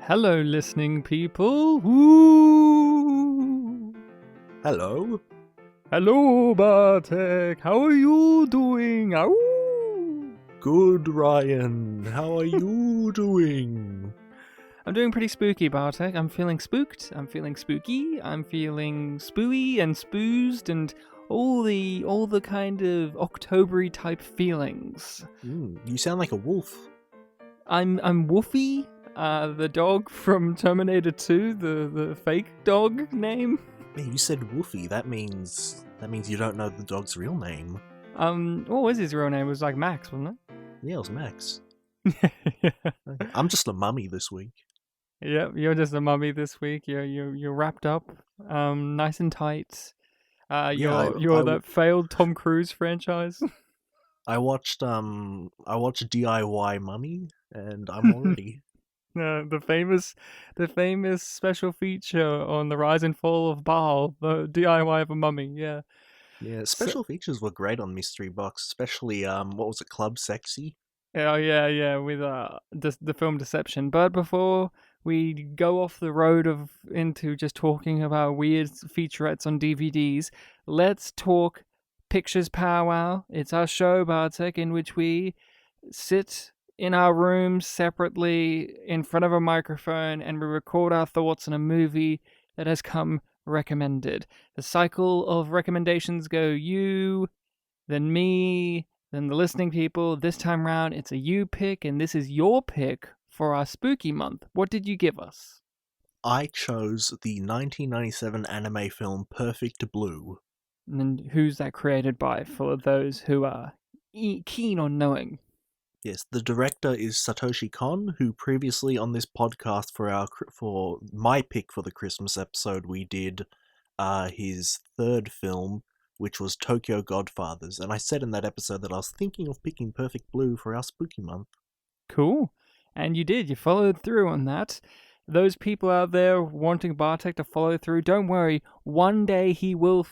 Hello, listening people. Woo! Hello. Hello, Bartek. How are you doing? Ow! Good, Ryan. How are you doing? I'm doing pretty spooky, Bartek. I'm feeling spooked. I'm feeling spooky. I'm feeling spooey and spoozed and all the kind of Octobery type feelings. You sound like a wolf. I'm Woofy, the dog from Terminator 2, the fake dog name. Yeah, you said woofy. That means you don't know the dog's real name. What was his real name? It was like Max, wasn't Yeah, it was Max. it? Yeah. I'm just a mummy this week. Yep, you're just a mummy this week. You're wrapped up, nice and tight. You're that failed Tom Cruise franchise. I watched DIY Mummy, and I'm all ready. The famous special feature on the rise and fall of Baal, the DIY of a mummy. Yeah. Yeah, special features were great on Mystery Box, especially what was it, Club Sexy? Oh yeah, with the film Deception. But before we go off the road into just talking about weird featurettes on DVDs, let's talk Pictures Powwow. It's our show, Bartek, in which we sit in our rooms separately in front of a microphone and we record our thoughts on a movie that has come recommended. The cycle of recommendations go you, then me, then the listening people. This time round, it's a you pick, and this is your pick for our spooky month. What did you give us? I chose the 1997 anime film Perfect Blue. And who's that created by, for those who are keen on knowing? Yes, the director is Satoshi Kon, who previously on this podcast for my pick for the Christmas episode, we did his third film, which was Tokyo Godfathers, and I said in that episode that I was thinking of picking Perfect Blue for our spooky month. Cool. And you did. You followed through on that. Those people out there wanting Bartek to follow through, don't worry. One day he will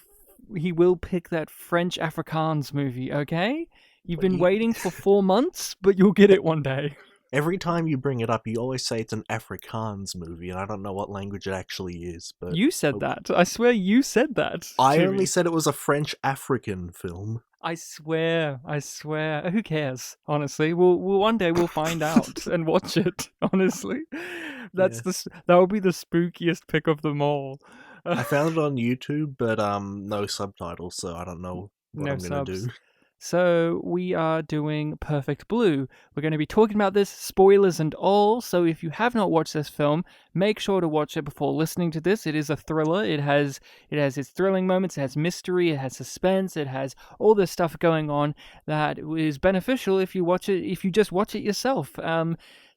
pick that French Afrikaans movie, okay? You've been waiting for 4 months, but you'll get it one day. Every time you bring it up, you always say it's an Afrikaans movie, and I don't know what language it actually is. But you said that. I swear you said that. I only said it was a French-African film. I swear. Who cares? Honestly, one day we'll find out and watch it. Honestly, that will be the spookiest pick of them all. I found it on YouTube, but no subtitles, so I don't know what I'm gonna do. So we are doing Perfect Blue. We're going to be talking about this, spoilers and all, so if you have not watched this film, make sure to watch it before listening to this. It is a thriller. It has its thrilling moments, it has mystery, it has suspense, it has all this stuff going on that is beneficial if you just watch it yourself.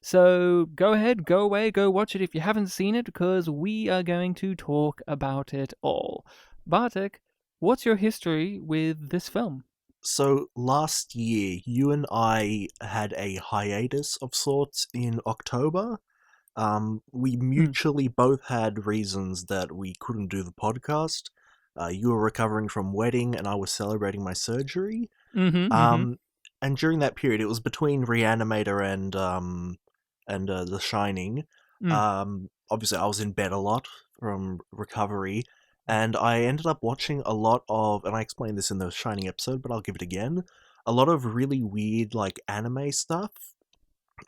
So go ahead, go away, go watch it if you haven't seen it, because we are going to talk about it all. Bartek, what's your history with this film? So last year, you and I had a hiatus of sorts in October. We mutually both had reasons that we couldn't do the podcast. You were recovering from wedding, and I was celebrating my surgery. And during that period, it was between Reanimator and The Shining. Obviously, I was in bed a lot from recovery. And I ended up watching a lot of, and I explained this in the Shining episode, but I'll give it again, a lot of really weird, like, anime stuff.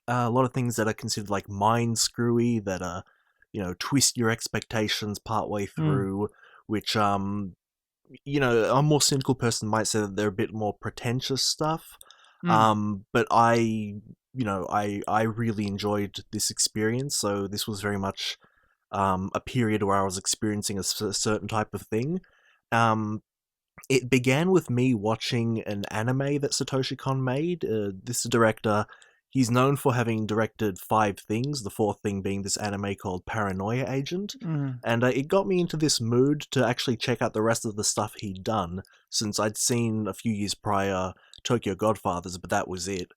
A lot of things that are considered, like, mind-screwy, that, twist your expectations partway through, which, a more cynical person might say that they're a bit more pretentious stuff. But I really enjoyed this experience, so this was very much a period where I was experiencing a certain type of thing. It began with me watching an anime that Satoshi Kon made. This director, he's known for having directed 5 things, the 4th thing being this anime called Paranoia Agent. And it got me into this mood to actually check out the rest of the stuff he'd done, since I'd seen a few years prior Tokyo Godfathers, but that was it.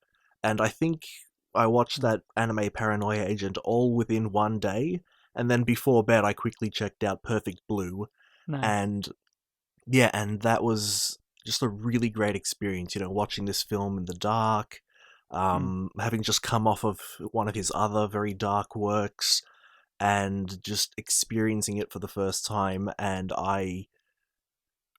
And I think I watched that anime Paranoia Agent all within one day. And then before bed, I quickly checked out Perfect Blue. Nice. And that was just a really great experience, watching this film in the dark, having just come off of one of his other very dark works, and just experiencing it for the first time, and I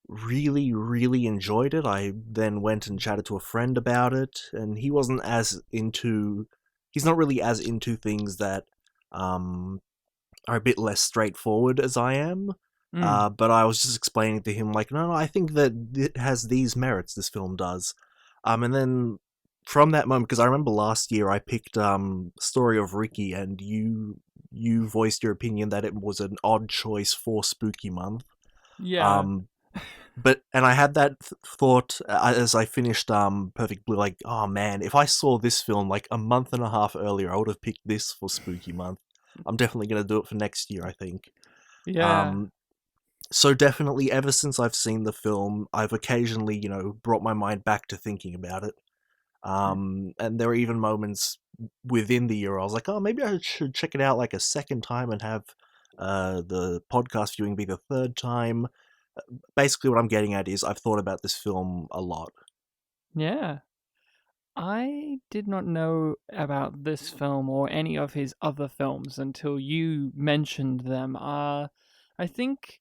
really, really enjoyed it. I then went and chatted to a friend about it, and he wasn't as into. He's not really as into things that um, are a bit less straightforward as I am. Mm. But I was just explaining to him, like, no, I think that it has these merits, this film does. And then from that moment, because I remember last year I picked Story of Ricky, and you voiced your opinion that it was an odd choice for Spooky Month. Yeah. Um, and I had that thought as I finished Perfect Blue, like, oh man, if I saw this film like a month and a half earlier, I would have picked this for Spooky Month. I'm definitely gonna do it for next year, I think. Yeah. Um, so definitely, ever since I've seen the film, I've occasionally, brought my mind back to thinking about it. And there were even moments within the year I was like, oh, maybe I should check it out like a second time and have the podcast viewing be the third time. Basically, what I'm getting at is I've thought about this film a lot. Yeah. I did not know about this film or any of his other films until you mentioned them. I think,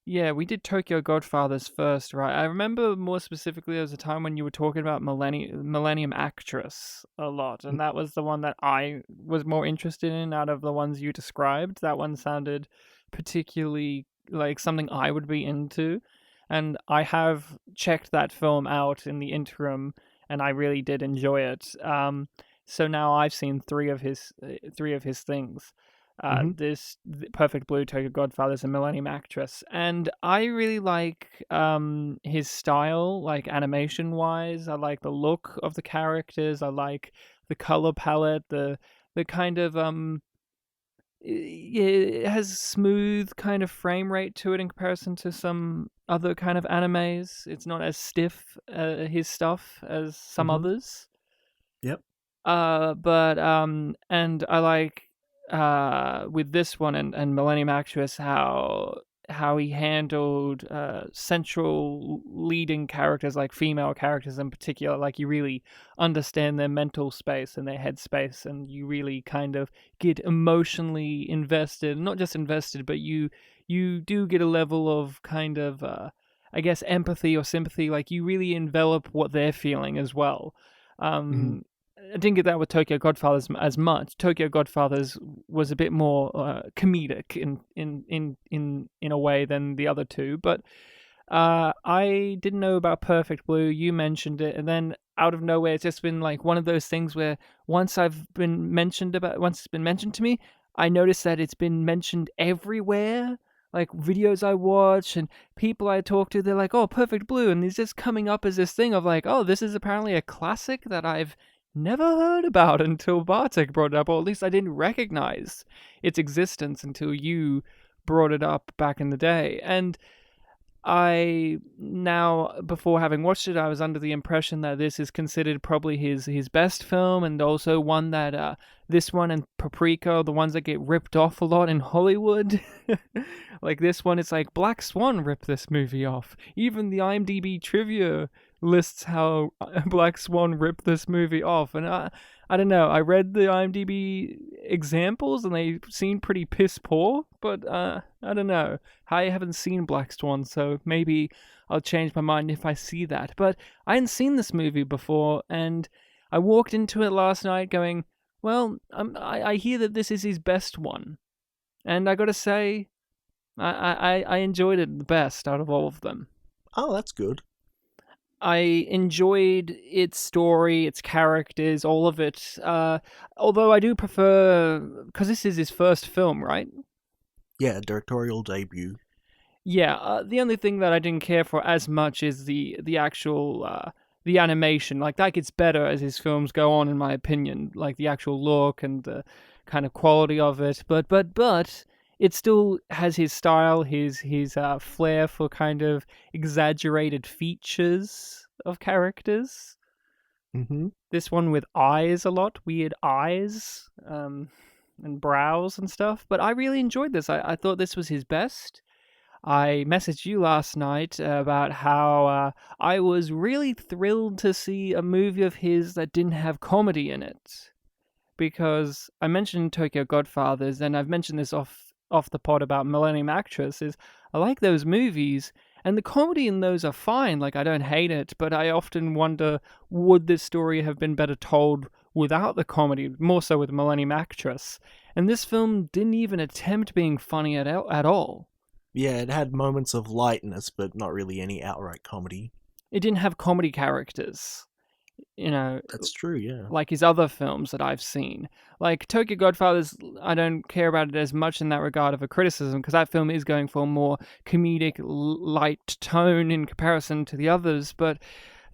yeah, we did Tokyo Godfathers first, right? I remember more specifically there was a time when you were talking about Millennium Actress a lot, and that was the one that I was more interested in out of the ones you described. That one sounded particularly like something I would be into, and I have checked that film out in the interim and I really did enjoy it. So now I've seen three of his things. Mm-hmm. Perfect Blue, Tokyo Godfathers, and Millennium Actress, and I really like his style, like animation wise. I like the look of the characters. I like the color palette, the kind of it has smooth kind of frame rate to it in comparison to some other kind of animes. It's not as stiff his stuff as some Mm-hmm. others. Yep. But and I like with this one and Millennium Actress how he handled central leading characters, like female characters in particular. Like you really understand their mental space and their head space, and you really kind of get emotionally invested. Not just invested, but you do get a level of kind of I guess empathy or sympathy. Like you really envelop what they're feeling as well. Mm-hmm. I didn't get that with Tokyo Godfathers as much. Tokyo Godfathers was a bit more comedic in a way than the other two, but I didn't know about Perfect Blue. You mentioned it, and then out of nowhere, it's just been like one of those things where once it's been mentioned to me, I noticed that it's been mentioned everywhere. Like videos I watch and people I talk to, they're like, "Oh, Perfect Blue," and it's just coming up as this thing of like, "Oh, this is apparently a classic that I've never heard about until Bartek brought it up, or at least I didn't recognize its existence until you brought it up back in the day." And I now, before having watched it, I was under the impression that this is considered probably his best film, and also one that this one and Paprika are the ones that get ripped off a lot in Hollywood. Like this one, it's like Black Swan ripped this movie off. Even the IMDb trivia lists how Black Swan ripped this movie off, and I don't know. I read the IMDb examples and they seem pretty piss poor, but I don't know. I haven't seen Black Swan, so maybe I'll change my mind if I see that. But I hadn't seen this movie before, and I walked into it last night going, well, I hear that this is his best one. And I gotta say, I enjoyed it the best out of all of them. Oh, that's good. I enjoyed its story, its characters, all of it. Although I do prefer, because this is his first film, right? Yeah, directorial debut. Yeah. The only thing that I didn't care for as much is the actual the animation. Like that gets better as his films go on, in my opinion. Like the actual look and the kind of quality of it. But it still has his style, his flair for kind of exaggerated features of characters. Mm-hmm. This one with eyes a lot, weird eyes, and brows and stuff. But I really enjoyed this. I thought this was his best. I messaged you last night about how I was really thrilled to see a movie of his that didn't have comedy in it. because I mentioned Tokyo Godfathers, and I've mentioned this off the pod about Millennium Actress. Is I like those movies, and the comedy in those are fine. Like, I don't hate it, but I often wonder, would this story have been better told without the comedy? More so with Millennium Actress, and this film didn't even attempt being funny at all. Yeah, it had moments of lightness, but not really any outright comedy. It didn't have comedy characters, you know, That's true, yeah. like his other films that I've seen. Like Tokyo Godfathers, I don't care about it as much in that regard of a criticism, because that film is going for a more comedic, light tone in comparison to the others, but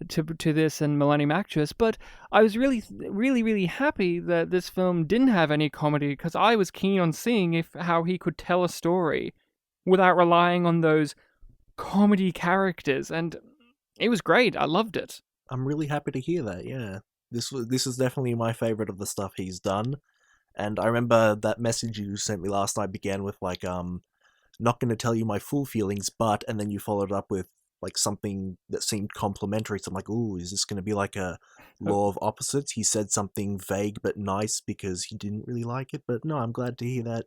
to this and Millennium Actress. But I was really happy that this film didn't have any comedy, because I was keen on seeing if how he could tell a story without relying on those comedy characters, and it was great. I loved it. I'm really happy to hear that, yeah. This is definitely my favorite of the stuff he's done. And I remember that message you sent me last night began with like not going to tell you my full feelings, but, and then you followed up with like something that seemed complimentary. So I'm like, ooh, is this going to be like a law of opposites? He said something vague but nice because he didn't really like it. But no, I'm glad to hear that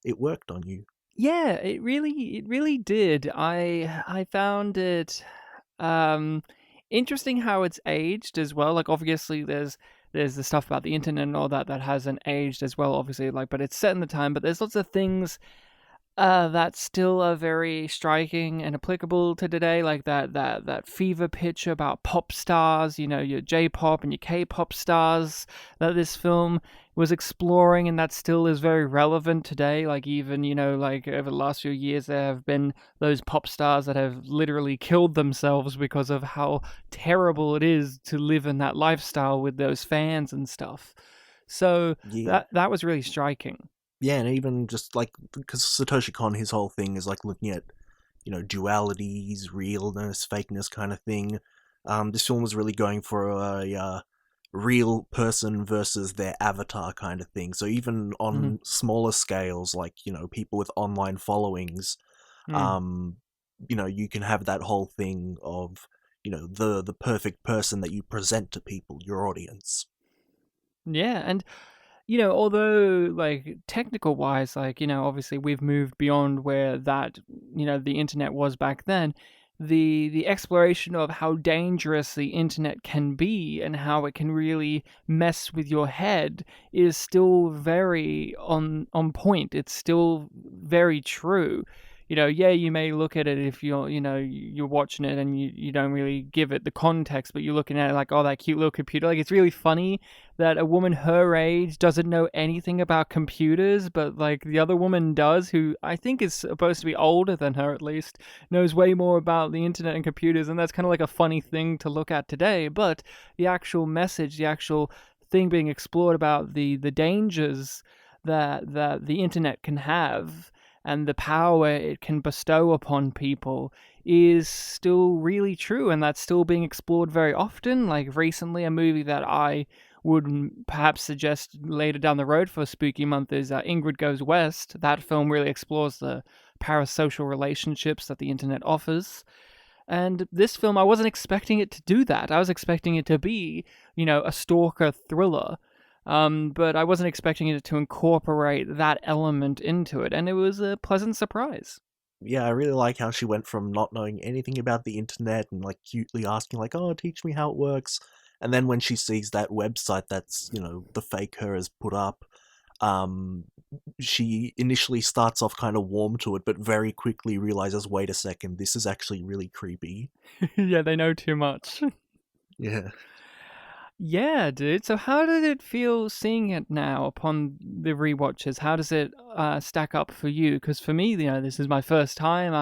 it worked on you. Yeah, it really did. I found it um interesting how it's aged as well. Like, obviously there's the stuff about the internet and all that that hasn't aged as well, obviously, like, but it's set in the time, but there's lots of things that still are very striking and applicable to today, like that fever pitch about pop stars, your J-pop and your K-pop stars that this film was exploring, and that still is very relevant today. Like, even like over the last few years, there have been those pop stars that have literally killed themselves because of how terrible it is to live in that lifestyle with those fans and stuff. So Yeah. that was really striking. Yeah, and even just like, because Satoshi Kon, his whole thing is like looking at, dualities, realness, fakeness kind of thing. This film was really going for a real person versus their avatar kind of thing. So even Mhm. on smaller scales, like, people with online followings, Mm. um, you can have that whole thing of, the perfect person that you present to people, your audience. Yeah, and although, like, technical wise, like, obviously we've moved beyond where that, the internet was back then. The exploration of how dangerous the internet can be and how it can really mess with your head is still very on point. It's still very true. Yeah, you may look at it if you're watching it and you don't really give it the context, but you're looking at it like, oh, that cute little computer. Like, it's really funny that a woman her age doesn't know anything about computers, but like the other woman does, who I think is supposed to be older than her at least, knows way more about the internet and computers, and that's kind of like a funny thing to look at today. But the actual message, the actual thing being explored about the dangers that the internet can have and the power it can bestow upon people is still really true, and that's still being explored very often. Like, recently, a movie that I would perhaps suggest later down the road for Spooky Month is Ingrid Goes West. That film really explores the parasocial relationships that the internet offers. And this film, I wasn't expecting it to do that. I was expecting it to be, a stalker thriller. But I wasn't expecting it to incorporate that element into it, and it was a pleasant surprise. Yeah, I really like how she went from not knowing anything about the internet and like cutely asking like, "Oh, teach me how it works," and then when she sees that website that's the fake her has put up, um, she initially starts off kind of warm to it, but very quickly realizes, wait a second, this is actually really creepy. Yeah, they know too much. Yeah. Yeah, dude. So how did it feel seeing it now upon the rewatches? How does it stack up for you? Because for me, this is my first time.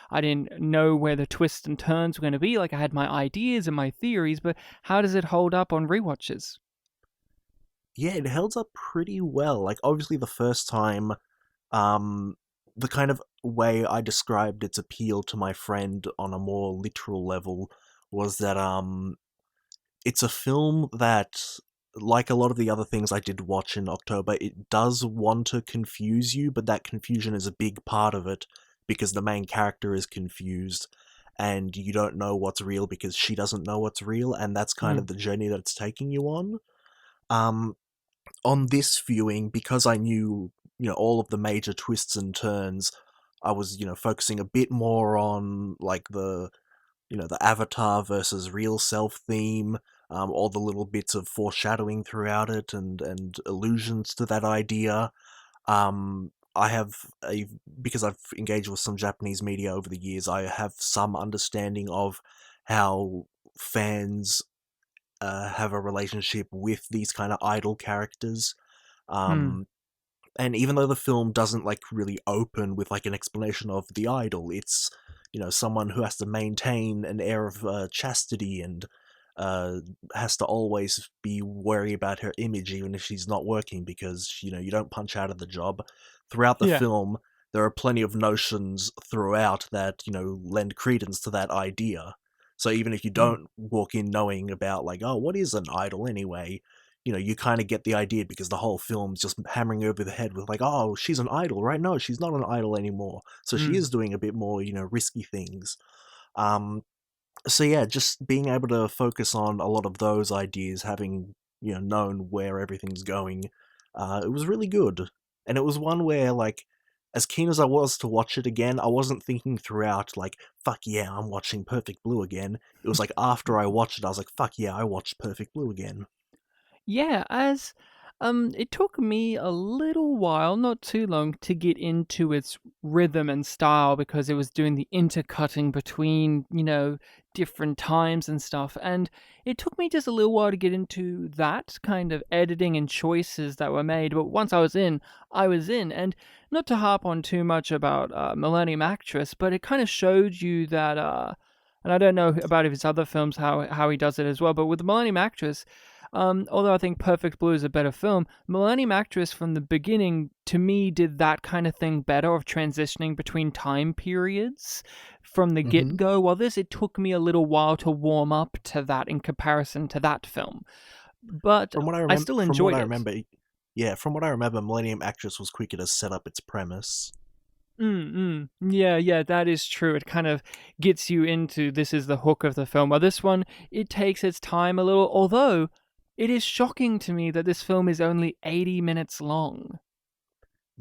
I didn't know where the twists and turns were going to be. Like, I had my ideas and my theories, but how does it hold up on rewatches? Yeah, it held up pretty well. Like, obviously, the first time, um, the kind of way I described its appeal to my friend on a more literal level was that, it's a film that, like a lot of the other things I did watch in October, it does want to confuse you, but that confusion is a big part of it because the main character is confused and you don't know what's real because she doesn't know what's real, and that's kind Mm. of the journey that it's taking you on. Um, on this viewing, because I knew, all of the major twists and turns, I was, focusing a bit more on like the avatar versus real self theme, all the little bits of foreshadowing throughout it, and allusions to that idea. I have a Because I've engaged with some Japanese media over the years, I have some understanding of how fans have a relationship with these kind of idol characters. Hmm. Um, and even though the film doesn't like really open with like an explanation of the idol, it's someone who has to maintain an air of chastity, and uh, has to always be worried about her image even if she's not working, because you don't punch out of the job. Throughout the Yeah. film, there are plenty of notions throughout that lend credence to that idea. So even if you Hmm. don't walk in knowing about like, oh, what is an idol anyway, you kind of get the idea, because the whole film's just hammering over the head with like, oh, she's an idol, right? No, she's not an idol anymore. So she Hmm. is doing a bit more, risky things. Um, so yeah, just being able to focus on a lot of those ideas, having known where everything's going, it was really good. And it was one where like, as keen as I was to watch it again, I wasn't thinking throughout like, fuck yeah, I'm watching Perfect Blue again. It was like after I watched it, I was like, fuck yeah, I watched Perfect Blue again. Yeah, as it took me a little while, not too long, to get into its rhythm and style because it was doing the intercutting between, different times and stuff. And it took me just a little while to get into that kind of editing and choices that were made. But once I was in, I was in. And not to harp on too much about Millennium Actress, but it kind of showed you that, and I don't know about his other films how he does it as well, but with the Millennium Actress, although I think Perfect Blue is a better film, Millennium Actress from the beginning, to me, did that kind of thing better of transitioning between time periods from the Hmm. get go. While this, it took me a little while to warm up to that in comparison to that film. But From what I I remember, still enjoyed it. yeah, from what I remember, Millennium Actress was quicker to set up its premise. Yeah, yeah, that is true. It kind of gets you into this is the hook of the film. While this one, it takes its time a little, although it is shocking to me that this film is only 80 minutes long.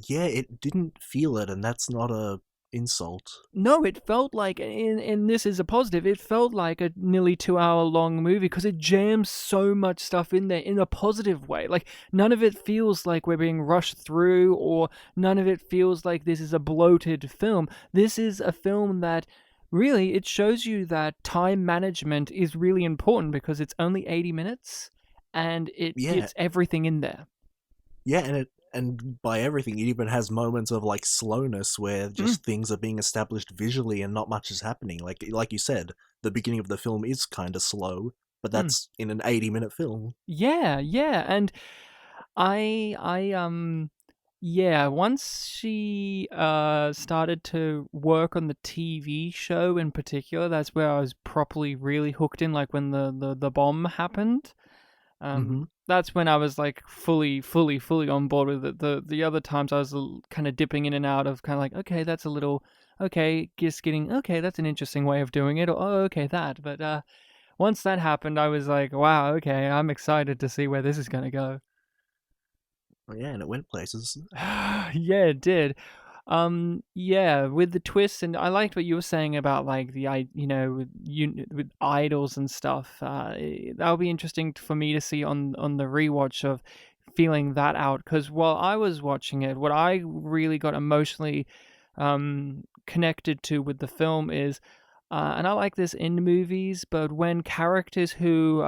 Yeah, it didn't feel it, and that's not a insult. No, it felt like, and this is a positive, it felt like a nearly 2 hour long movie because it jams so much stuff in there in a positive way. Like, none of it feels like we're being rushed through, or none of it feels like this is a bloated film. This is a film that really, it shows you that time management is really important because it's only 80 minutes and it Yeah, gets everything in there. yeah, and by everything, it even has moments of like slowness where Mm, just things are being established visually and not much is happening. Like you said, the beginning of the film is kind of slow, but mm. that's in an 80-minute film. Yeah, yeah, and yeah, once she started to work on the TV show in particular, that's where I was properly really hooked in, like when the bomb happened. Hmm. That's when I was like fully on board with it. The other times I was kind of dipping in and out of kind of like, okay, that's a little okay, just getting okay, that's an interesting way of doing it. Or, oh, okay, that. But once that happened, I was like, wow, okay, I'm excited to see where this is gonna go. Yeah, and it went places. Yeah, it did. Yeah, with the twists, and I liked what you were saying about like with idols and stuff. That'll be interesting for me to see on the rewatch of feeling that out. Because while I was watching it, what I really got emotionally connected to with the film is, and I like this in movies, but when characters who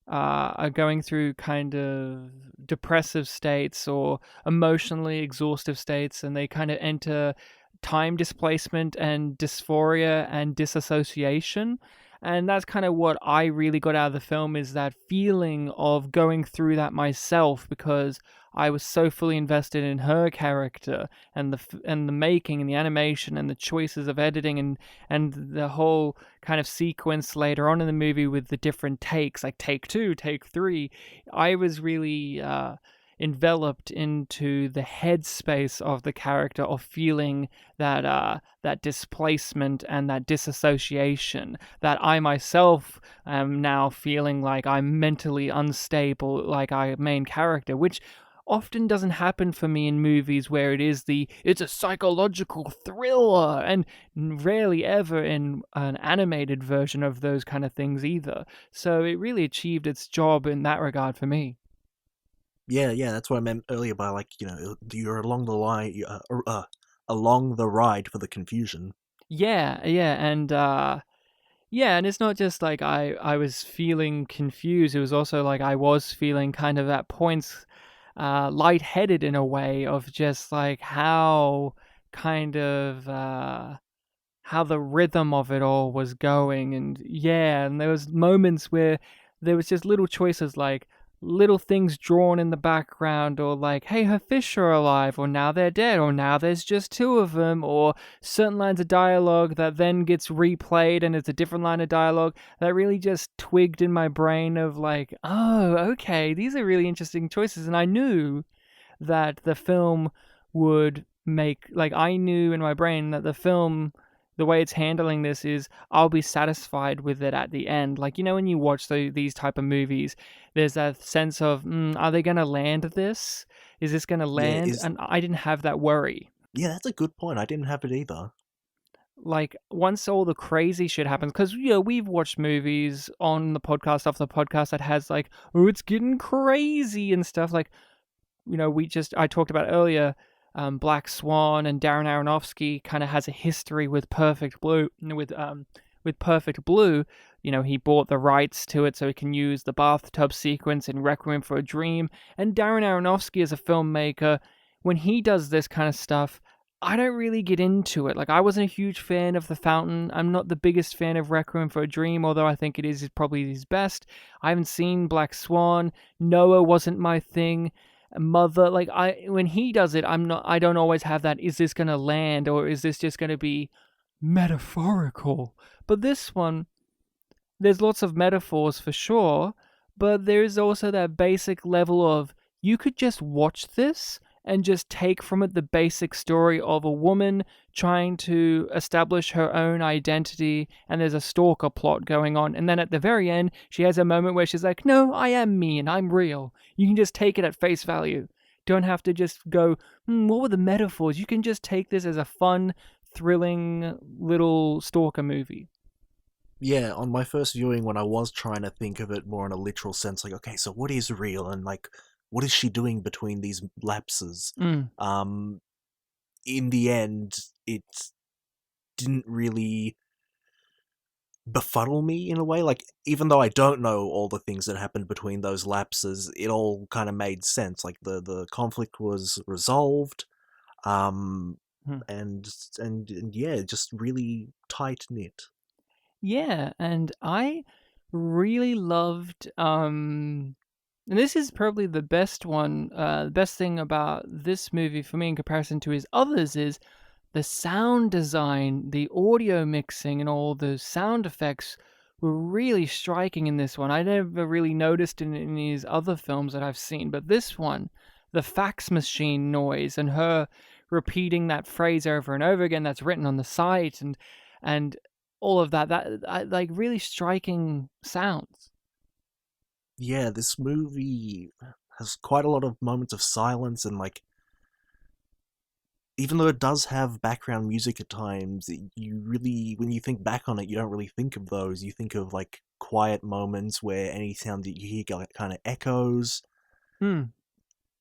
are going through kind of depressive states or emotionally exhaustive states, and they kind of enter time displacement and dysphoria and disassociation. And that's kind of what I really got out of the film, is that feeling of going through that myself, because I was so fully invested in her character and the making and the animation and the choices of editing and the whole kind of sequence later on in the movie with the different takes, like take two, take three. I was really enveloped into the headspace of the character of feeling that displacement and that disassociation that I myself am now feeling like I'm mentally unstable, like our main character, which often doesn't happen for me in movies where it's a psychological thriller, and rarely ever in an animated version of those kind of things either. So it really achieved its job in that regard for me. Yeah, yeah, that's what I meant earlier by like, you're along the line, along the ride for the confusion. Yeah, and it's not just like I was feeling confused. It was also like I was feeling kind of at points lightheaded in a way of just like how the rhythm of it all was going. And yeah, and there was moments where there was just little choices like little things drawn in the background, or like, hey, her fish are alive, or now they're dead, or now there's just two of them, or certain lines of dialogue that then gets replayed and it's a different line of dialogue that really just twigged in my brain of like, oh, okay, these are really interesting choices. And I knew that the film would make, like, I knew in my brain that the film, the way it's handling this is I'll be satisfied with it at the end. Like, when you watch these type of movies, there's that sense of, are they going to land this? Is this going to Yeah, land? And I didn't have that worry. yeah, that's a good point. I didn't have it either. Like, once all the crazy shit happens, because we've watched movies on the podcast, off the podcast, that has like, oh, it's getting crazy and stuff. Like, I talked about earlier, Black Swan, and Darren Aronofsky kind of has a history with Perfect Blue. With Perfect Blue, he bought the rights to it so he can use the bathtub sequence in Requiem for a Dream. And Darren Aronofsky, as a filmmaker, when he does this kind of stuff, I don't really get into it. Like, I wasn't a huge fan of The Fountain. I'm not the biggest fan of Requiem for a Dream, although I think it is probably his best. I haven't seen Black Swan. Noah wasn't my thing. Mother, like, when he does it, I don't always have that, is this gonna land, or is this just gonna be metaphorical? But this one, there's lots of metaphors for sure, but there is also that basic level of, you could just watch this and just take from it the basic story of a woman trying to establish her own identity, and there's a stalker plot going on, and then at the very end she has a moment where she's like, no, I am me and I'm real. You can just take it at face value. Don't have to just go, what were the metaphors? You can just take this as a fun, thrilling little stalker movie. Yeah, on my first viewing, when I was trying to think of it more in a literal sense, like, okay, so what is real, and like, what is she doing between these lapses? Mm. Um, in the end, it didn't really befuddle me in a way. Like, even though I don't know all the things that happened between those lapses, it all kind of made sense. Like, the conflict was resolved, um, Hmm. and yeah, just really tight knit. Yeah, and I really loved and this is probably the best one, the best thing about this movie for me in comparison to his others is the sound design, the audio mixing, and all the sound effects were really striking in this one. I never really noticed in his other films that I've seen, but this one, the fax machine noise and her repeating that phrase over and over again that's written on the site, and all of that like really striking sounds. Yeah, this movie has quite a lot of moments of silence, and like, even though it does have background music at times, you really, when you think back on it, you don't really think of those. You think of like quiet moments where any sound that you hear kind of echoes. Hmm.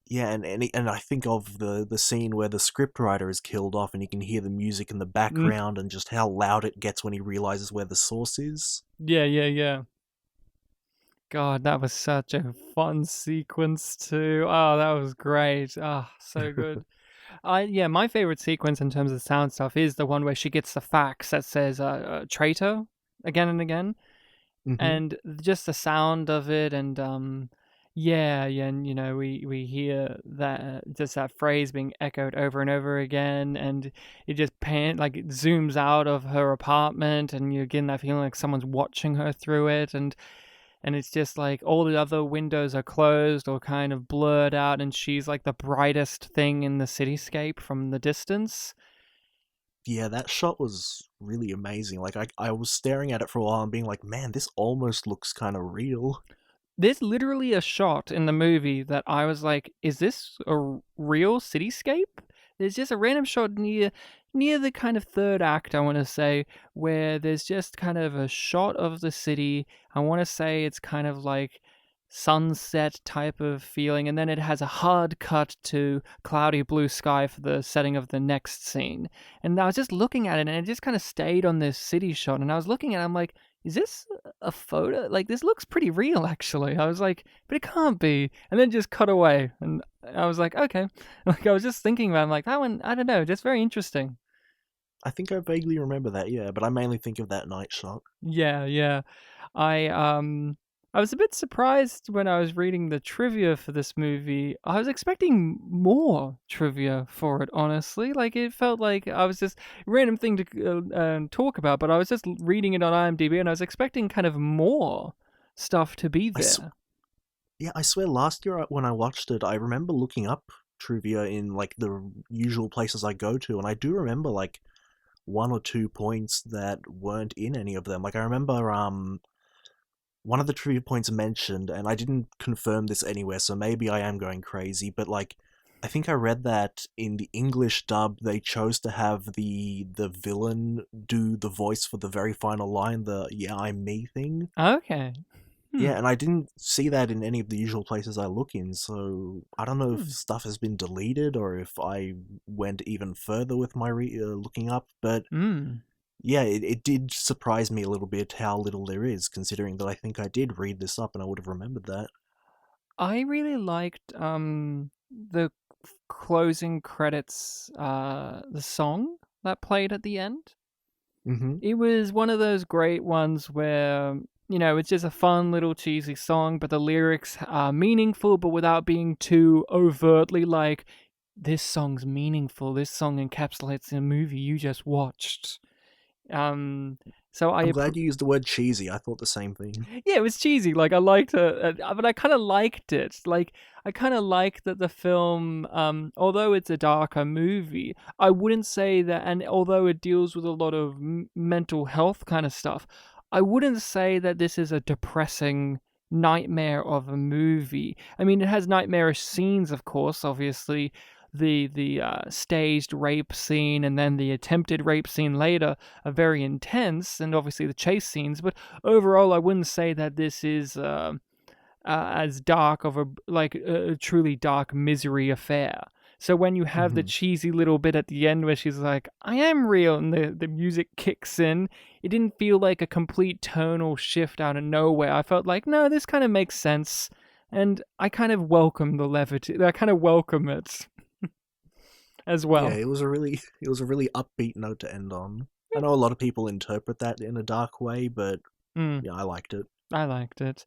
Yeah, and I think of the scene where the scriptwriter is killed off, and you can hear the music in the Mm. background, and just how loud it gets when he realizes where the source is. Yeah. God, that was such a fun sequence too. Oh, that was great. Ah, so good. Yeah, my favorite sequence in terms of sound stuff is the one where she gets the fax that says "traitor" again and again, Hmm. and just the sound of it, and yeah, and we hear that just that phrase being echoed over and over again, and it just like it zooms out of her apartment, and you're getting that feeling like someone's watching her through it, and and it's just like all the other windows are closed or kind of blurred out, and she's like the brightest thing in the cityscape from the distance. Yeah, that shot was really amazing. Like I was staring at it for a while and being like, man, this almost looks kind of real. There's literally a shot in the movie that I was like, is this a real cityscape? There's just a random shot near the kind of third act, I want to say, where there's just kind of a shot of the city. I want to say it's kind of like sunset type of feeling, and then it has a hard cut to cloudy blue sky for the setting of the next scene. And I was just looking at it, and it just kind of stayed on this city shot, and I was looking at it, I'm like, is this a photo? Like, this looks pretty real, actually. I was like, but it can't be. And then just cut away. And I was like, okay. Like, I was just thinking about it. I'm like, that one, I don't know, just very interesting. I think I vaguely remember that, yeah, but I mainly think of that night shot. Yeah, yeah. I um I was a bit surprised when I was reading the trivia for this movie. I was expecting more trivia for it, honestly. Like it felt like I was just random thing to talk about, but I was just reading it on IMDb and I was expecting kind of more stuff to be I there. Yeah, I swear last year when I watched it, I remember looking up trivia in like the usual places I go to, and I do remember like one or two points that weren't in any of them. Like I remember one of the trivia points mentioned, and I didn't confirm this anywhere, so maybe I am going crazy, but like I think I read that in the English dub they chose to have the villain do the voice for the very final line, the "Yeah, I'm me" thing. Okay. Hmm. Yeah, and I didn't see that in any of the usual places I look in, so I don't know if Hmm. stuff has been deleted or if I went even further with my looking up, but Hmm. yeah, it did surprise me a little bit how little there is, considering that I think I did read this up and I would have remembered that. I really liked the closing credits the song that played at the end. Mm-hmm. It was one of those great ones where, it's just a fun little cheesy song, but the lyrics are meaningful, but without being too overtly like, this song's meaningful. This song encapsulates the movie you just watched. Um, so I'm glad you used the word cheesy. I thought the same thing. yeah, it was cheesy. Like I liked it, but I kind of liked it. Like I kind of liked that the film, although it's a darker movie, I wouldn't say that. And although it deals with a lot of mental health kind of stuff, I wouldn't say that this is a depressing nightmare of a movie. I mean, it has nightmarish scenes, of course. Obviously, the staged rape scene and then the attempted rape scene later are very intense, and obviously the chase scenes. But overall, I wouldn't say that this is as dark of a truly dark misery affair. So when you have the Mm-hmm. cheesy little bit at the end where she's like, "I am real," and the music kicks in, it didn't feel like a complete tonal shift out of nowhere. I felt like, no, this kind of makes sense, and I kind of welcome the levity. I kind of welcome it as Yeah, well. it was a really upbeat note to end on. I know a lot of people interpret that in a dark way, but Mm, yeah, I liked it. I liked it.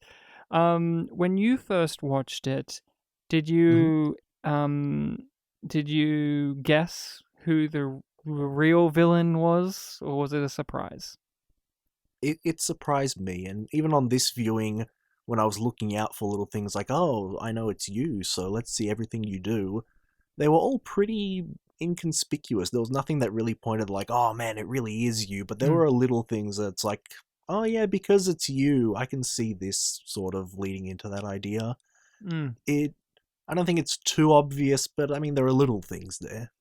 When you first watched it, did Mm-hmm. you um did you guess who the real villain was, or was it a surprise? It surprised me, and even on this viewing, when I was looking out for little things like, oh, I know it's you, so let's see everything you do, they were all pretty inconspicuous. There was nothing that really pointed like, oh man, it really is you, but there Mm, were little things that's like, oh yeah, because it's you, I can see this sort of leading into that idea. mm. It, I don't think it's too obvious, but I mean, there are little things there.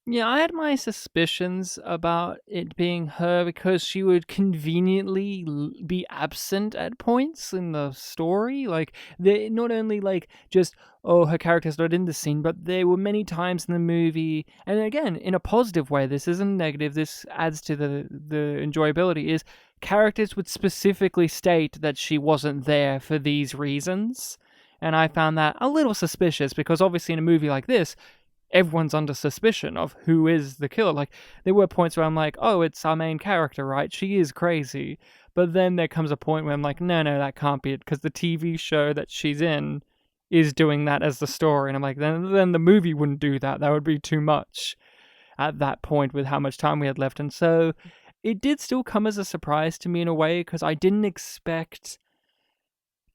Yeah, I had my suspicions about it being her because she would conveniently be absent at points in the story. Like, they not only like just, oh, her character's not in the scene, but there were many times in the movie, and again in a positive way. This isn't negative. This adds to the enjoyability. Is characters would specifically state that she wasn't there for these reasons, and I found that a little suspicious because obviously in a movie like this everyone's under suspicion of who is the killer. Like, there were points where I'm like, oh, it's our main character, right? She is crazy. But then there comes a point where I'm like, no, no, that can't be it, because the TV show that she's in is doing that as the story. And I'm like, then the movie wouldn't do that. That would be too much at that point with how much time we had left. And so it did still come as a surprise to me in a way, because I didn't expect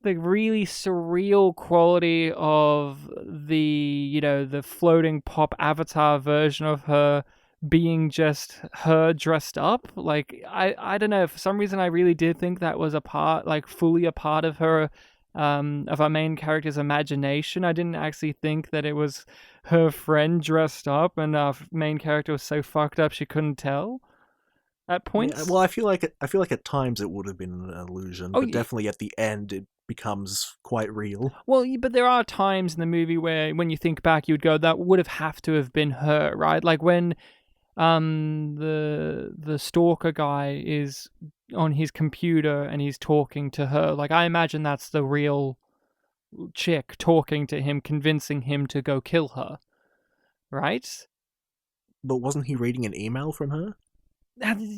the really surreal quality of the, the floating pop avatar version of her being just her dressed up. Like, I don't know, for some reason I really did think that was a part, like fully a part of her, of our main character's imagination. I didn't actually think that it was her friend dressed up, and our main character was so fucked up she couldn't tell at Yeah, points. well, I feel like at times it would have been an illusion, Oh, but definitely at the end it becomes quite real. well, but there are times in the movie where, when you think back, you would go, "That would have to have been her," right? Like when the stalker guy is on his computer and he's talking to her. Like, I imagine that's the real chick talking to him, convincing him to go kill her, right? But wasn't he reading an email from her?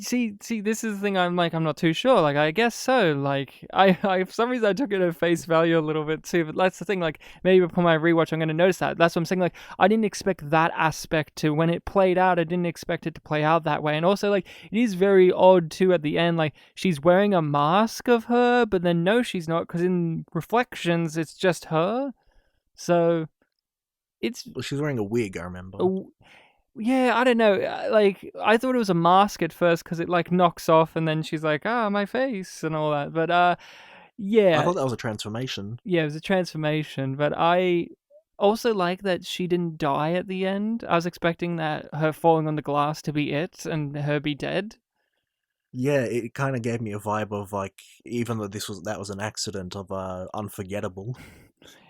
See, this is the thing. I'm like, I'm not too sure. Like, I guess so. Like, I for some reason I took it at face value a little bit too. But that's the thing. Like, maybe upon my rewatch, I'm going to notice that. That's what I'm saying. Like, I didn't expect that aspect to, when it played out. I didn't expect it to play out that way. And also, like, it is very odd too at the end. Like, she's wearing a mask of her, but then no, she's not, because in reflections, it's just her. So it's Well, she's wearing a wig, I remember. a yeah, I don't know. Like, I thought it was a mask at first because it like knocks off, and then she's like, "Ah, my face" and all that. But I yeah, thought that was a transformation. yeah, it was a transformation. But I also like that she didn't die at the end. I was expecting that her falling on the glass to be it, and her be dead. Yeah, it kind of gave me a vibe of like, even though that was an accident, of unforgettable.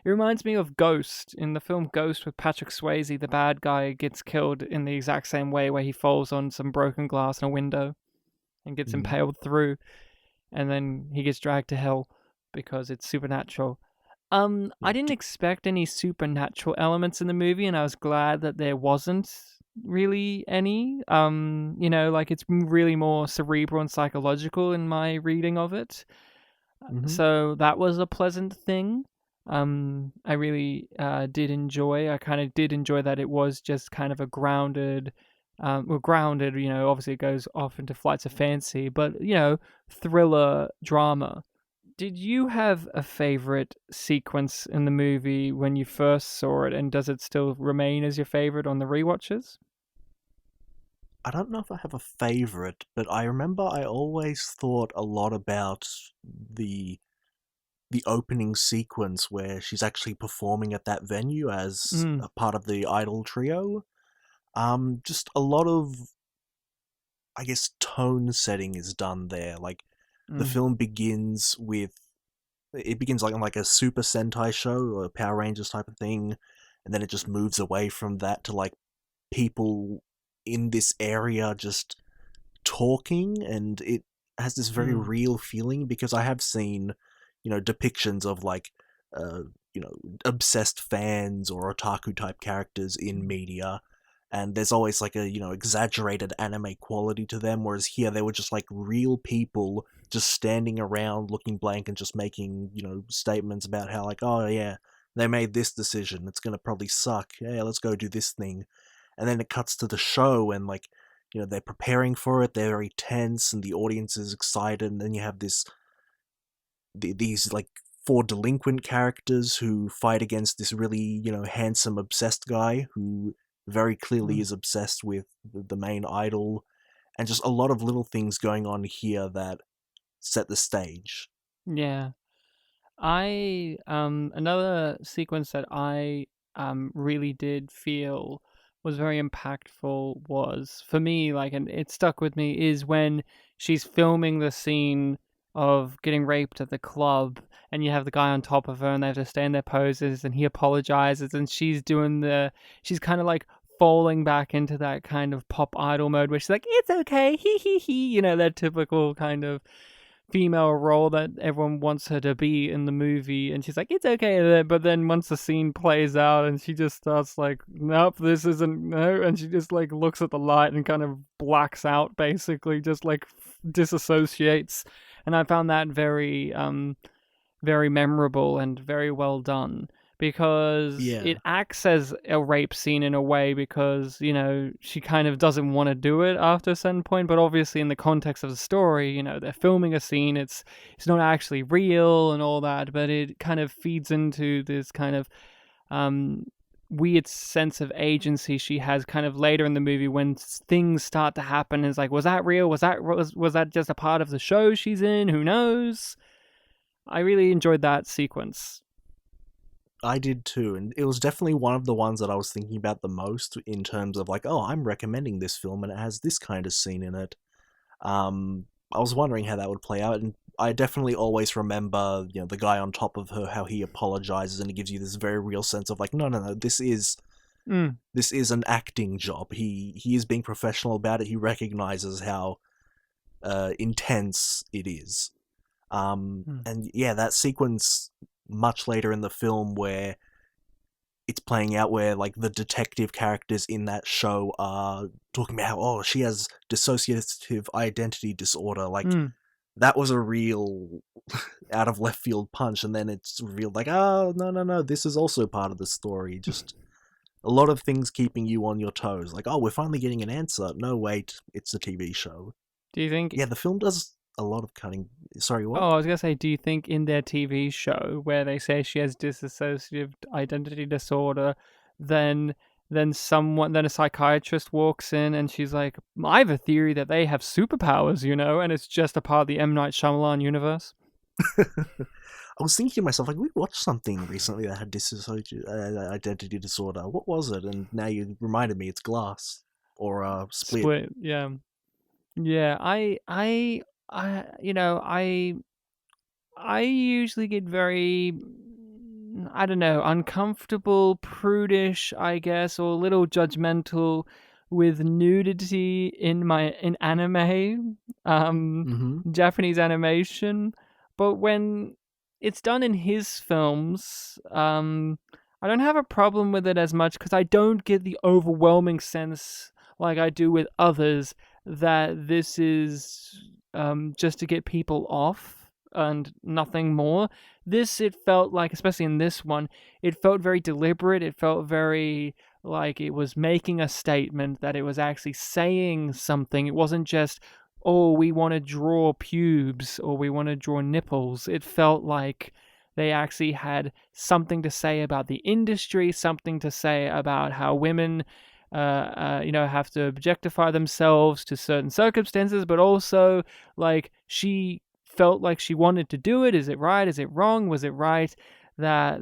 It reminds me of Ghost. In the film Ghost with Patrick Swayze, the bad guy gets killed in the exact same way, where he falls on some broken glass in a window and gets Mm, impaled through, and then he gets dragged to hell because it's supernatural. I yeah, didn't expect any supernatural elements in the movie, and I was glad that there wasn't really any. Like, it's really more cerebral and psychological in my reading of it. hmm So that was a pleasant thing. I really did enjoy. I kind of did enjoy that it was just kind of a grounded, grounded. Obviously it goes off into flights of fancy, but thriller drama. Did you have a favorite sequence in the movie when you first saw it, and does it still remain as your favorite on the rewatches? I don't know if I have a favorite, but I remember I always thought a lot about the the opening sequence where she's actually performing at that venue as Mm, a part of the idol trio. Just a lot of, I guess, tone setting is done there. Like, the mm, film begins with it begins like on like a Super Sentai show or a Power Rangers type of thing, and then it just moves away from that to like people in this area just talking, and it has this very mm, real feeling because I have seen, depictions of like, uh, obsessed fans or otaku type characters in media, and there's always like a exaggerated anime quality to them, whereas here they were just like real people just standing around looking blank and just making statements about how like, oh yeah, they made this decision, it's gonna probably suck, yeah, let's go do this thing. And then it cuts to the show, and like, they're preparing for it, they're very tense, and the audience is excited, and then you have these like four delinquent characters who fight against this really handsome obsessed guy who very clearly mm. is obsessed with the main idol, and just a lot of little things going on here that set the stage. Yeah. I another sequence that I really did feel was very impactful was, for me, like, and it stuck with me, is when she's filming the scene of getting raped at the club, and you have the guy on top of her and they have to stay in their poses, and he apologizes, and she's kind of like falling back into that kind of pop idol mode where she's like, "It's okay, he," that typical kind of female role that everyone wants her to be in the movie, and she's like, "It's okay," but then once the scene plays out and she just starts like, "Nope, this isn't no," and she just like looks at the light and kind of blacks out, basically just like disassociates. And I found that very very memorable and very well done. because it Yeah. acts as a rape scene in a way because, she kind of doesn't want to do it after a certain point, but obviously in the context of the story, they're filming a scene, it's not actually real and all that, but it kind of feeds into this kind of um weird sense of agency she has kind of later in the movie when things start to happen. It's like, was that real? Was that just a part of the show she's in? Who knows? I really enjoyed that sequence. I did too, and it was definitely one of the ones that I was thinking about the most in terms of like, oh, I'm recommending this film and it has this kind of scene in it. I was wondering how that would play out, and I definitely always remember, the guy on top of her, how he apologizes, and he gives you this very real sense of like, no, no, no, Mm, this is an acting job. He is being professional about it. He recognizes how intense it is. mm, And yeah, that sequence much later in the film where it's playing out, where like the detective characters in that show are talking about how, oh, she has dissociative identity disorder, like mm. that was a real out of left field punch, and then it's revealed like, oh, no, no, no, this is also part of the story. Just a lot of things keeping you on your toes, like, oh, we're finally getting an answer. No, wait, it's a TV show. Do you think? Yeah, the film does a lot of cutting. Sorry, what? Oh, I was gonna say, do you think in their TV show where they say she has dissociative identity disorder, then then a psychiatrist walks in and she's like, I have a theory that they have superpowers, and it's just a part of the M. Night Shyamalan universe. I was thinking to myself, like, we watched something recently that had dissociative identity disorder. What was it? And now you reminded me, it's Glass or Split. Split, yeah. Yeah, I usually get very, I don't know, uncomfortable, prudish, I guess, or a little judgmental with nudity in anime, um, Mm-hmm. Japanese animation. But when it's done in his films, I don't have a problem with it as much because I don't get the overwhelming sense like I do with others that this is just to get people off and nothing more. This, it felt like, especially in this one, it felt very deliberate. It felt very like it was making a statement, that it was actually saying something. It wasn't just, oh, we want to draw pubes or we want to draw nipples. It felt like they actually had something to say about the industry, something to say about how women have to objectify themselves to certain circumstances, but also like she felt like she wanted to do it. Is it right? Is it wrong? Was it right? That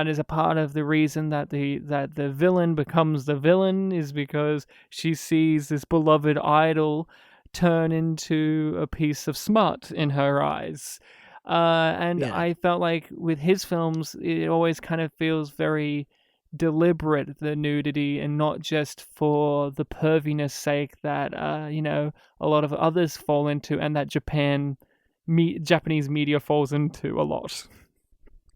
is a part of the reason that the villain becomes the villain, is because she sees this beloved idol turn into a piece of smut in her eyes. And Yeah. I felt like with his films, it always kind of feels very deliberate, the nudity, and not just for the perviness sake that a lot of others fall into, and that Japanese media falls into a lot.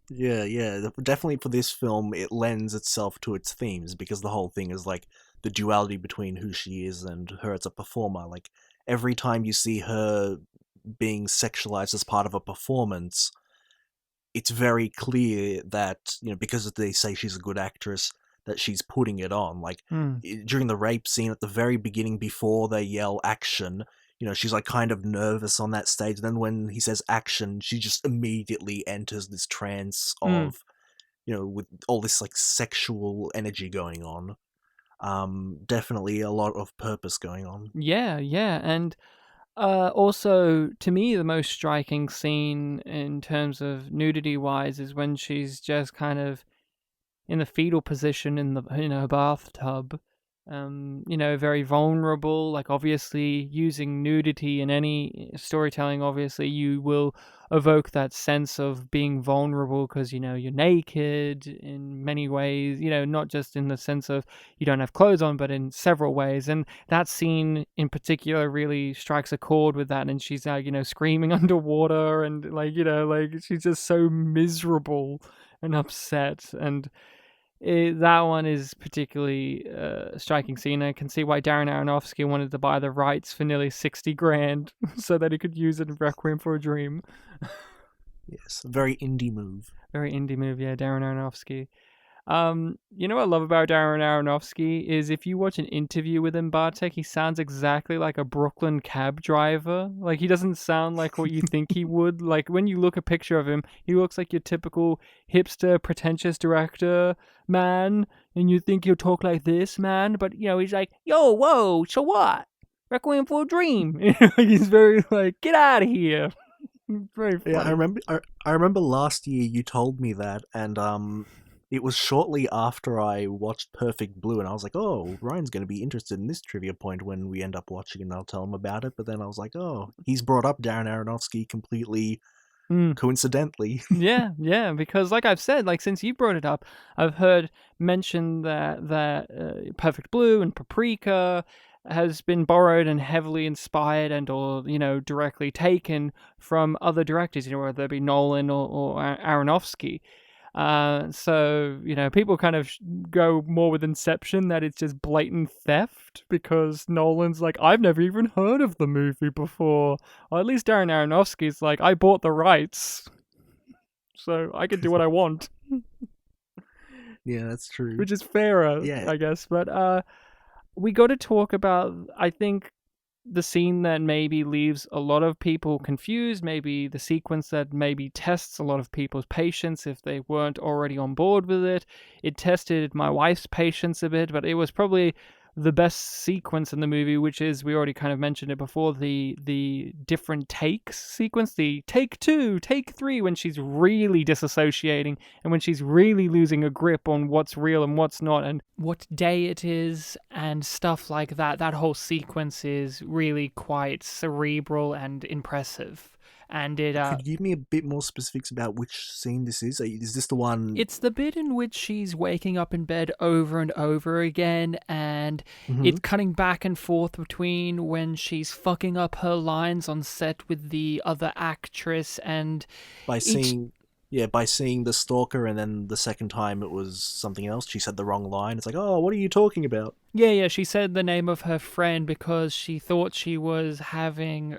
Yeah, yeah. Definitely for this film, it lends itself to its themes because the whole thing is like the duality between who she is and her as a performer. Like every time you see her being sexualized as part of a performance, it's very clear that, because they say she's a good actress, that she's putting it on. Like Mm, during the rape scene at the very beginning, before they yell action, she's like kind of nervous on that stage. Then when he says action, she just immediately enters this trance mm. of, with all this like sexual energy going on. Definitely a lot of purpose going on. Yeah, yeah, and also, to me, the most striking scene in terms of nudity wise is when she's just kind of in the fetal position in her bathtub, very vulnerable. Like, obviously, using nudity in any storytelling, obviously you will evoke that sense of being vulnerable because you're naked in many ways. Not just in the sense of you don't have clothes on, but in several ways. And that scene in particular really strikes a chord with that. And she's like, screaming underwater, and like she's just so miserable and upset. And that one is particularly striking scene. I can see why Darren Aronofsky wanted to buy the rights for nearly 60 grand so that he could use it in Requiem for a Dream. Yes, a very indie move. Very indie movie, yeah, Darren Aronofsky. You know what I love about Darren Aronofsky is if you watch an interview with him, Bartek, he sounds exactly like a Brooklyn cab driver. Like he doesn't sound like what you think he would. Like when you look a picture of him, he looks like your typical hipster, pretentious director man, and you think he'll talk like this, man. But you know, he's like, "Yo, whoa, so what? Requiem for a Dream." He's very like, "Get out of here." Very Yeah, funny. I remember last year you told me that, and it was shortly after I watched Perfect Blue, and I was like, oh, Ryan's going to be interested in this trivia point when we end up watching, and I'll tell him about it. But then I was like, oh, he's brought up Darren Aronofsky completely Mm. coincidentally. Yeah, yeah, because like I've said, like since you brought it up, I've heard mention that Perfect Blue and Paprika has been borrowed and heavily inspired and or directly taken from other directors, whether it be Nolan or Aronofsky. So people kind of go more with Inception that it's just blatant theft because Nolan's like, I've never even heard of the movie before. Or at least Darren Aronofsky's like, I bought the rights, so I can do what I want, Yeah, that's true. which is fairer, Yeah, I guess. But we got to talk about, I think, the scene that maybe leaves a lot of people confused, maybe the sequence that maybe tests a lot of people's patience if they weren't already on board with it. It tested my wife's patience a bit, but it was probably the best sequence in the movie, which is, we already kind of mentioned it before, the different takes sequence, the take two, take three, when she's really disassociating and when she's really losing a grip on what's real and what's not and what day it is and stuff like that. That whole sequence is really quite cerebral and impressive. And could you give me a bit more specifics about which scene this is? Is this the one? it's the bit in which she's waking up in bed over and over again, and Mhm. it's cutting back and forth between when she's fucking up her lines on set with the other actress, and By each seeing, yeah, by seeing the stalker, and then the second time it was something else. She said the wrong line. It's like, oh, what are you talking about? yeah, she said the name of her friend because she thought she was having,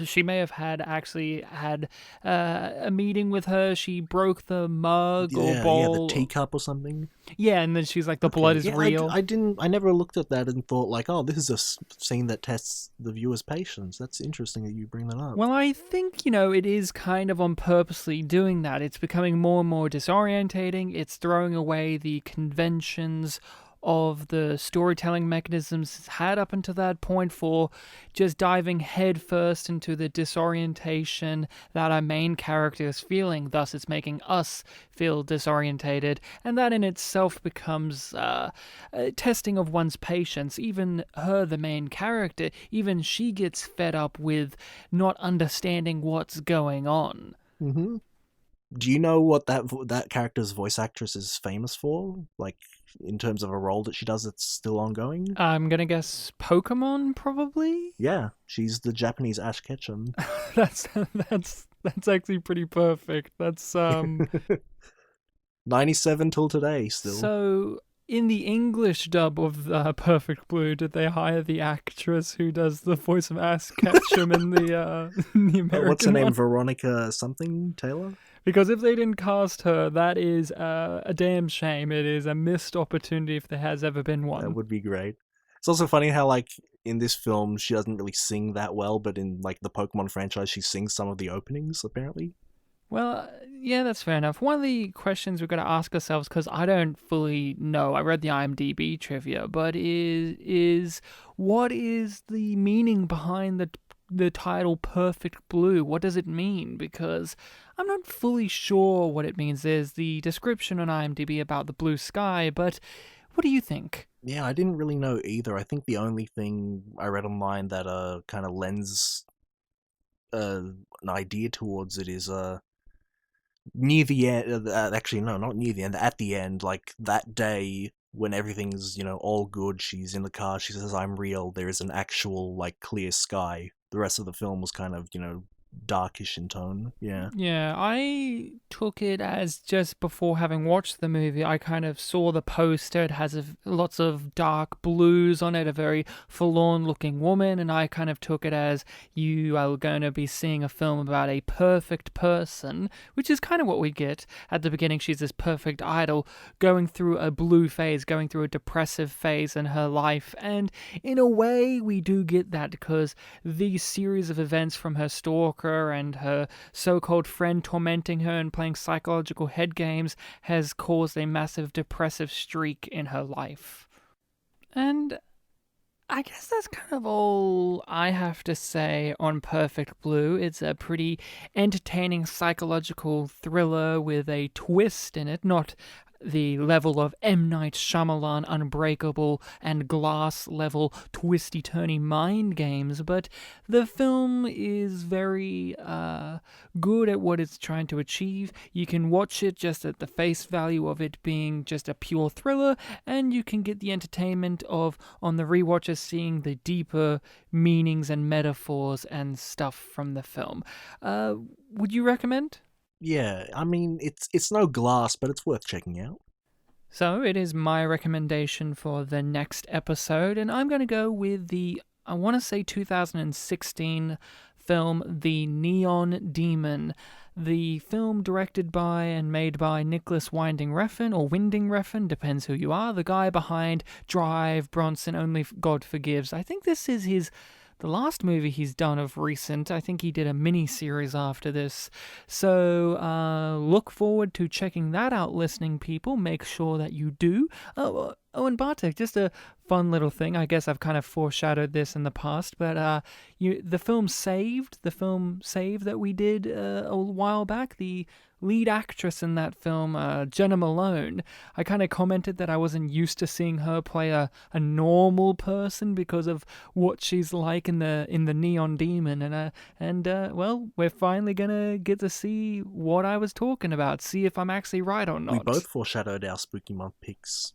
she may have actually had a meeting with her. She broke the mug or Yeah, the bowl. teacup or something. Yeah, and then she's like, the blood Okay, is yeah, real. I didn't, I never looked at that and thought like, oh, this is a scene that tests the viewer's patience. That's interesting that you bring that up. Well, I think, it is kind of on purposely doing that. It's becoming more and more disorientating. It's throwing away the conventions of the storytelling mechanisms it's had up until that point for just diving headfirst into the disorientation that our main character is feeling. Thus, it's making us feel disorientated, and that in itself becomes a testing of one's patience. Even her, the main character, even she gets fed up with not understanding what's going on. Hmm. Do you know what that character's voice actress is famous for? Like, in terms of a role that she does that's still ongoing? I'm gonna guess Pokemon, probably. Yeah, she's the Japanese Ash Ketchum. That's actually pretty perfect. That's 97 till today, still. So. In the English dub of Perfect Blue, did they hire the actress who does the voice of Ash Ketchum in the in the American What's her name? one? Veronica something Taylor? Because if they didn't cast her, that is a damn shame. It is a missed opportunity if there has ever been That one. would be great. It's also funny how, like, in this film, she doesn't really sing that well, but in, like, the Pokemon franchise, she sings some of the openings, apparently. Well, yeah, that's fair enough. One of the questions we've got to ask ourselves, because I don't fully know, I read the IMDb trivia, but is what is the meaning behind the title Perfect Blue? What does it mean? Because I'm not fully sure what it means. There's the description on IMDb about the blue sky, but what do you think? Yeah, I didn't really know either. I think the only thing I read online that kind of lends an idea towards it is near the end. Actually, no, not near the end. At the end, like that day when everything's all good, she's in the car. She says, "I'm real." There is an actual like clear sky. The rest of the film was kind of darkish in tone. Yeah. Yeah, I took it as just before having watched the movie, I kind of saw the poster. It has lots of dark blues on it, a very forlorn looking woman, and I kind of took it as you are going to be seeing a film about a perfect person, which is kind of what we get at the beginning. She's this perfect idol going through a blue phase, going through a depressive phase in her life, and in a way, we do get that because the series of events from her stalker and her so-called friend tormenting her and playing psychological head games has caused a massive depressive streak in her life. And I guess that's kind of all I have to say on Perfect Blue. It's a pretty entertaining psychological thriller with a twist in it, not the level of M. Night Shyamalan Unbreakable and Glass level twisty-turny mind games, but the film is very good at what it's trying to achieve. You can watch it just at the face value of it being just a pure thriller, and you can get the entertainment of, on the rewatches, seeing the deeper meanings and metaphors and stuff from the film. Would you recommend? Yeah, I mean, it's no Glass, but it's worth checking out. So it is my recommendation for the next episode, and I'm going to go with I want to say 2016 film, The Neon Demon. The film directed by and made by Nicholas Winding Refn, or Winding Refn, depends who you are, the guy behind Drive, Bronson, Only God Forgives. I think this is the last movie he's done of recent. I think he did a mini-series after this. So look forward to checking that out, listening people. Make sure that you do. Oh, and Bartek, just a fun little thing. I guess I've kind of foreshadowed this in the past, but the film Saved that we did a while back, the lead actress in that film, Jenna Malone, I kind of commented that I wasn't used to seeing her play a normal person because of what she's like in the Neon Demon, and well, we're finally gonna get to see what I was talking about, see if I'm actually right or not. We both foreshadowed our Spooky Month picks.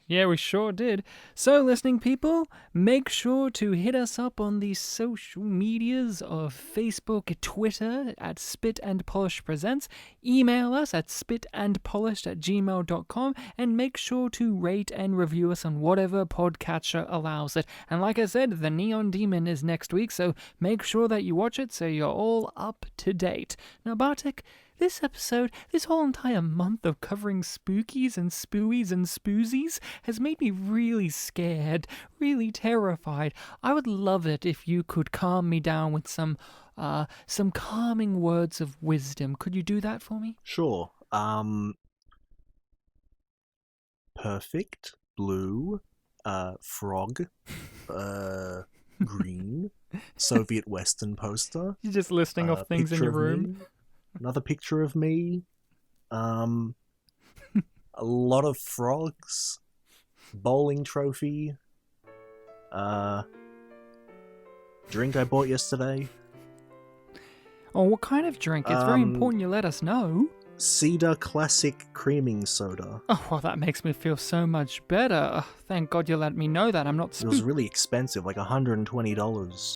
Yeah, we sure did. So, listening people, make sure to hit us up on the social medias of Facebook, Twitter at Spit and Polish Presents. Email us at spitandpolished@gmail.com, and make sure to rate and review us on whatever podcatcher allows it. And like I said, The Neon Demon is next week, so make sure that you watch it so you're all up to date. Now, Bartek, this episode, this whole entire month of covering spookies and spooies and spoozies has made me really scared, really terrified. I would love it if you could calm me down with some calming words of wisdom. Could you do that for me? Sure. Perfect, blue, frog, green, Soviet Western poster. You're just listing off things in your room. Me, another picture of me. A lot of frogs. Bowling trophy. Drink I bought yesterday. Oh, what kind of drink? It's very important you let us know. Cedar Classic Creaming Soda. Oh, well, that makes me feel so much better. Thank God you let me know that. I'm not spooked. It was really expensive, like $120.